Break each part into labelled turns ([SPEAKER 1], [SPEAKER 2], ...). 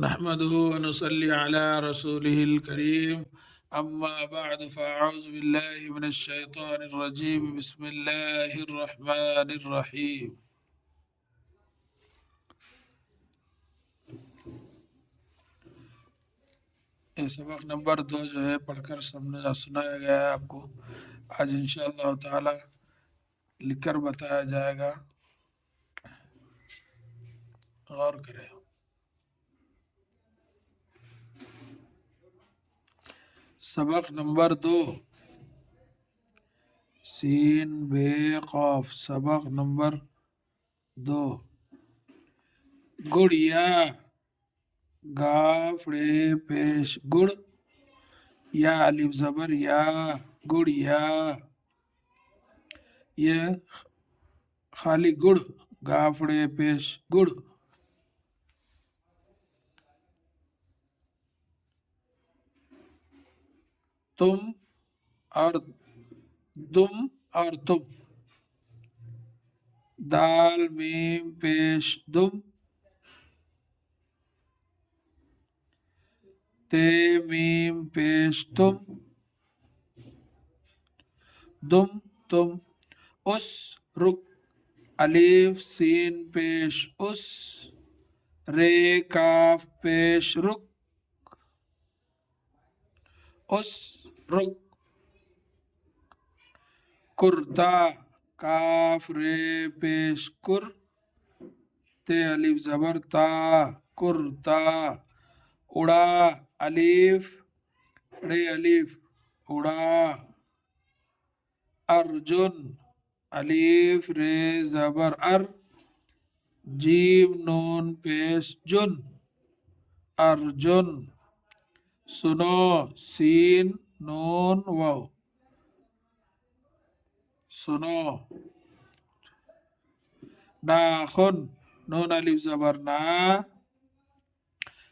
[SPEAKER 1] نحمده ونصلي على رسوله الكريم أما بعد فأعوذ بالله من الشيطان الرجيم بسم الله الرحمن الرحيم یہ سبق نمبر 2 جو ہے پڑھ کر سنایا گیا ہے آپ کو. آج انشاءاللہ تعالی لکھ کر بتایا جائے گا، غور کریں. سبق نمبر 2 سین بے قاف. سبق نمبر 2 گڑیا گافڑے پیش گڑ یا الف زبر یا گڑیا، یہ خالی گڑ، گافڑے پیش گڑ. تم اور دم اور تم، دال میم پیش دم، تے میم پیش تم، دم تم. اس رک الف سین پیش اس، رے کاف پیش رک، اس رک. کرتا کاف رے پیش کر، تے الف زبر تا، کرتا. اڑا الف رے الف اڑا. ارجن الف رے زبر ار، جیم نون پیش جن، ارجن. سنو سین نون واو، سنو. ناخن نون الف زبر نا،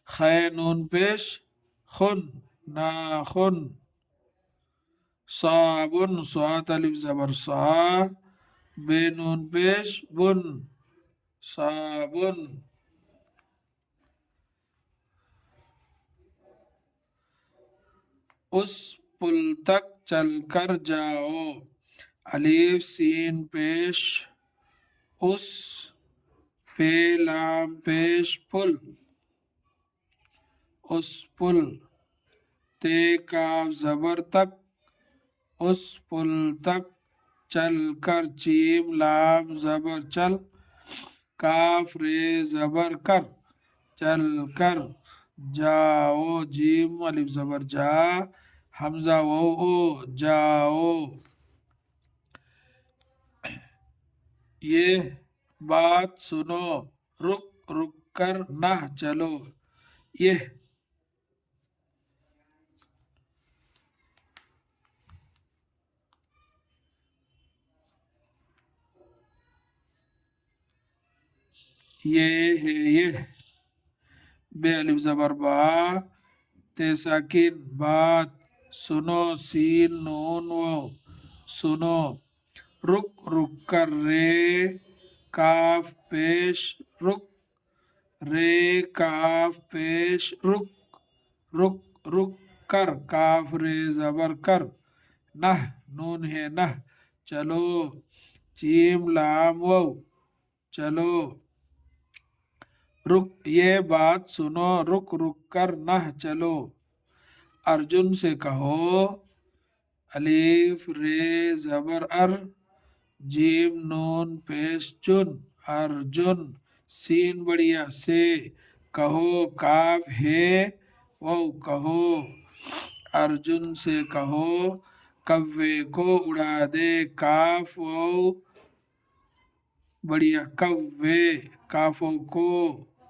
[SPEAKER 1] خے نون پیش خن، ناخن. صابن صاد الف زبر صا، بے نون پیش بن، صابن. اس پل تک چل کر جاؤ، الف سین پیش اس، پے لام پیش پل، اس پل. تے کاف زبر تک، اس پل تک. چل کر چیم لام زبر چل، کاف رے زبر کر، چل کر. جاؤ جیم الف زبر جا، حمزہ وو او، جاؤ. یہ بات سنو، رک رک کر نہ چلو. یہ ہے یہ، بے الف زبر با، تے ساکن بات. سنو سین نون واو، سنو. رک رک کر رے کاف پیش رک، رے کاف پیش رک، رک رک کر. کاف رے زبر کر. نہ نون ہے نہ، چلو. چیم لام واو، چلو. رک یہ بات سنو، رک رک کر نہ چلو. ارجن سے کہو، الف رے زبر ار، جیم نون پیش جن، ارجن. سین بڑیا سے کہو، کاف ہے واو کہو. ارجن سے کہو، کوے کو اڑا دے، کاف واو بڑیا کوے، کافو کو،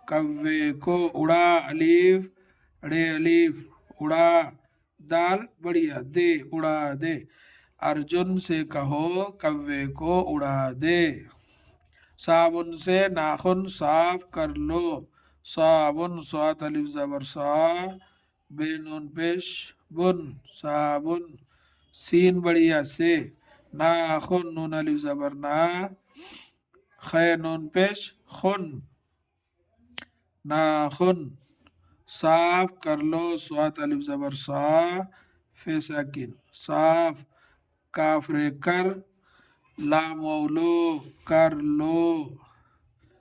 [SPEAKER 1] کوے کو. اڑا الف رے الف اڑا، دال بڑیا دے اڑا دے. ارجن سے کہو، کوے کو اڑا دے. صابن سے ناخن صاف کر لو، صابن صاد الف زبر صا، بے نون پیش بن، صابن. سین بڑیا سے ناخن نون الف زبر نا، خے نون پیش خن، ناخن. صاف کر لو، صاد الف زبر صا، فے ساکن صاف، کاف رے کر، لام واو لو، کر لو،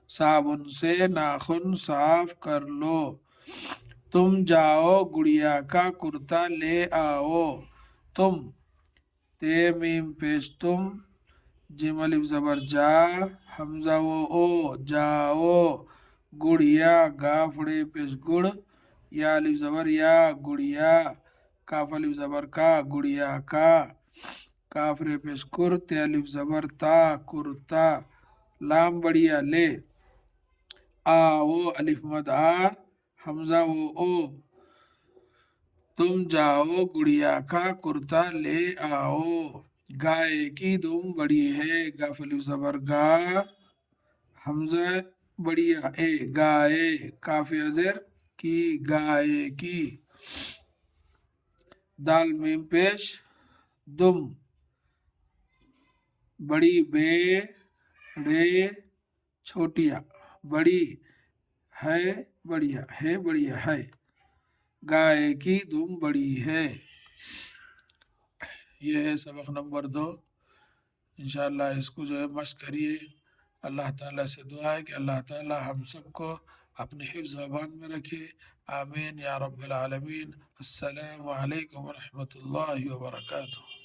[SPEAKER 1] صابن سے ناخن صاف کر لو، تم جاؤ گڑیا کا کرتا لے آؤ، تم، تے میم پیش تم، جیم الف زبر جا، حمزہ و او، جاؤ، گڑیا، گاف ڑے پیش گڑ، یا الف زبر یا، گڑیا، کاف الف زبر کا، گڑیا کا، کاف رے پیش کر، تے الف زبر تا، کرتا، لام بڑیا لے، آؤ الف مد آ، حمزہ و او، تم جاؤ گڑیا کا کرتا لے آؤ، گائے کی دم بڑی ہے، گاف الف زبر گا، حمزہ بڑیا اے، گائے، کاف ازر کی، گائے کی، دال میم پیش دم، بڑی بے، ڑے چھوٹیا، بڑی ہے بڑھیا ہے، بڑھیا ہے، گائے کی دم بڑی ہے۔ یہ ہے سبق نمبر 2۔ انشاءاللہ اس کو جو ہے مشق کریے۔ اللہ تعالیٰ سے دعا ہے کہ اللہ تعالیٰ ہم سب کو اپنے حفظ و امان میں رکھے، آمین یا رب العالمین۔ السلام علیکم ورحمۃ اللہ وبرکاتہ۔